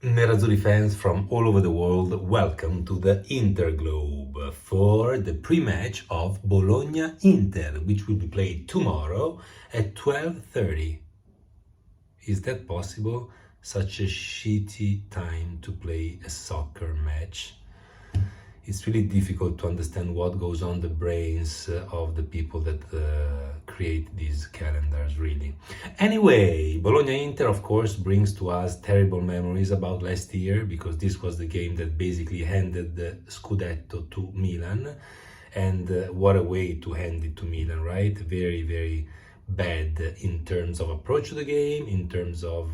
Nerazzurri fans from all over the world, welcome to the Interglobe for the pre-match of Bologna-Inter, which will be played tomorrow at 12:30. Is that possible? Such a shitty time to play a soccer match. It's really difficult to understand what goes on the brains of the people that create these calendars, really. Anyway, Bologna-Inter, of course, brings to us terrible memories about last year, because this was the game that basically handed the Scudetto to Milan. And what a way to hand it to Milan, right? Very, very bad in terms of approach to the game, in terms of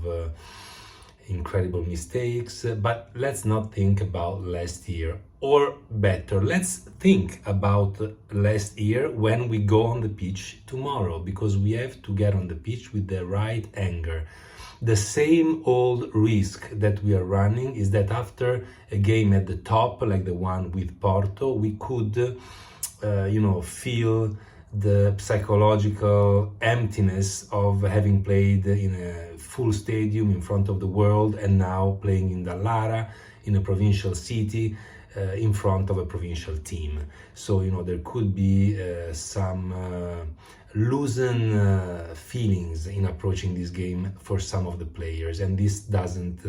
incredible mistakes. But let's not think about last year, or better, let's think about last year when we go on the pitch tomorrow, because we have to get on the pitch with the right anger. The same old risk that we are running is that after a game at the top, like the one with Porto, we could feel the psychological emptiness of having played in a full stadium in front of the world, and now playing in Dallara, in a provincial city, in front of a provincial team. So, there could be some loosened feelings in approaching this game for some of the players, and this doesn't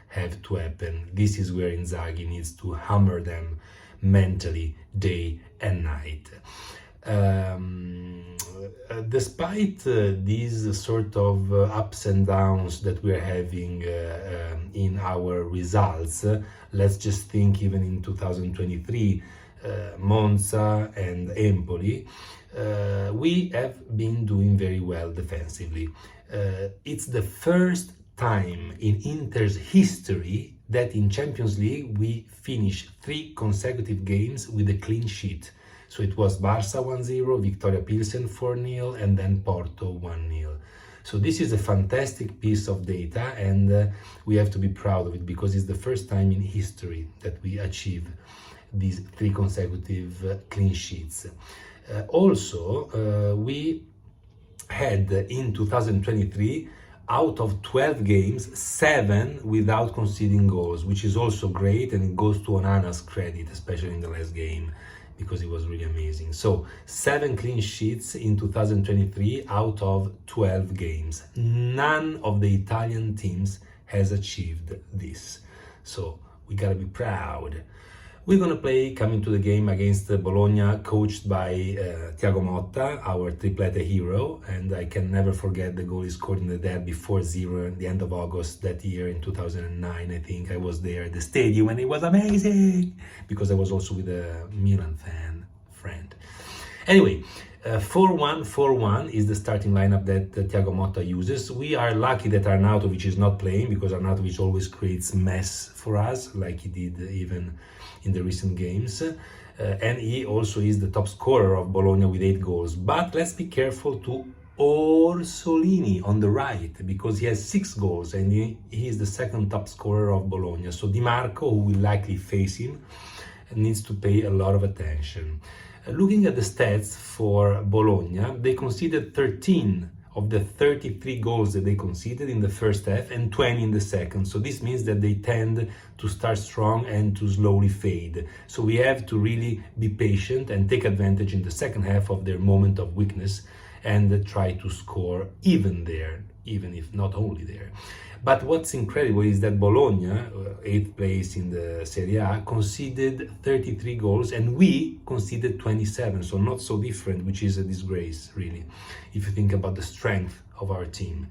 have to happen. This is where Inzaghi needs to hammer them mentally day and night. Despite these sort of ups and downs that we're having in our results, let's just think even in 2023, Monza and Empoli, we have been doing very well defensively. It's the first time in Inter's history that in Champions League we finished 3 consecutive games with a clean sheet. So it was Barça 1-0, Victoria Pilsen 4-0, and then Porto 1-0. So this is a fantastic piece of data, and we have to be proud of it, because it's the first time in history that we achieve these 3 consecutive clean sheets. Also, we had in 2023, out of 12 games, 7 without conceding goals, which is also great, and it goes to Onana's credit, especially in the last game, because it was really amazing. So 7 clean sheets in 2023 out of 12 games. None of the Italian teams has achieved this. So we gotta be proud. We're gonna play, coming to the game, against Bologna, coached by Thiago Motta, our triplete hero, and I can never forget the goal he scored in the derby 4-0 at the end of August that year in 2009. I think I was there at the stadium, and it was amazing, because I was also with a Milan friend. Anyway, 4-1-4-1 is the starting lineup that Thiago Motta uses. We are lucky that Arnautovic is not playing, because Arnautovic always creates mess for us, like he did even in the recent games. And he also is the top scorer of Bologna with 8 goals. But let's be careful to Orsolini on the right, because he has 6 goals, and he is the second top scorer of Bologna. So Di Marco, who will likely face him, needs to pay a lot of attention. Looking at the stats for Bologna, they conceded 13 of the 33 goals that they conceded in the first half, and 20 in the second. So this means that they tend to start strong and to slowly fade. So we have to really be patient and take advantage in the second half of their moment of weakness, and try to score even there, even if not only there. But what's incredible is that Bologna, 8th place in the Serie A, conceded 33 goals, and we conceded 27, so not so different, which is a disgrace, really, if you think about the strength of our team.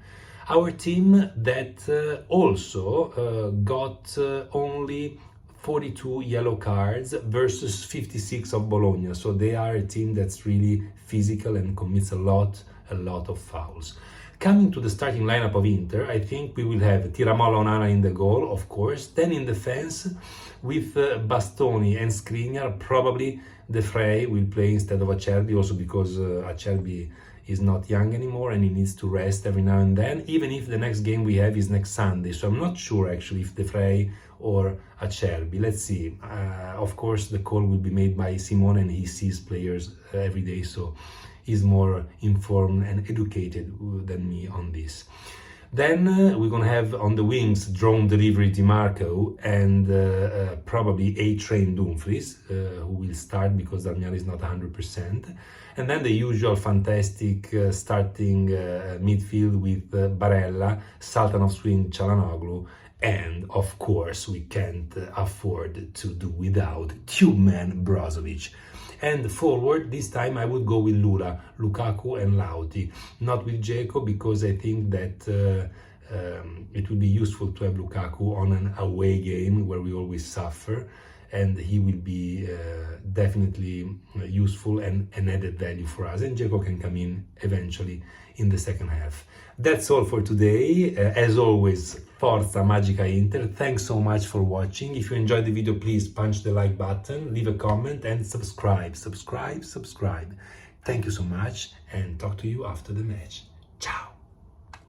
Our team that also got only 42 yellow cards versus 56 of Bologna, so they are a team that's really physical and commits a lot of fouls. Coming to the starting lineup of Inter, I think we will have Tiramola, Onana in the goal, of course. Then in defense, with Bastoni and Skriniar, probably De Vrij will play instead of Acerbi, also because Acerbi is not young anymore and he needs to rest every now and then, even if the next game we have is next Sunday. So I'm not sure actually if De Vrij or Acerbi. Let's see. Of course, the call will be made by Simone, and he sees players every day, so he's more informed and educated than me on this. Then we're gonna have on the wings drone delivery Dimarco and probably A-Train Dumfries, who will start because Darmian is not 100%. And then the usual fantastic starting midfield with Barella, Sultan of Swing Çalhanoğlu, and of course we can't afford to do without Tube-man Brozovic. And forward, this time I would go with Lula, Lukaku and Lauti, not with Dzeko, because I think that it would be useful to have Lukaku on an away game where we always suffer, and he will be definitely useful and an added value for us, and Dzeko can come in eventually in the second half. That's all for today. As always, Forza Magica Inter. Thanks so much for watching. If you enjoyed the video, please punch the like button, leave a comment and subscribe. Thank you so much, and talk to you after the match. Ciao!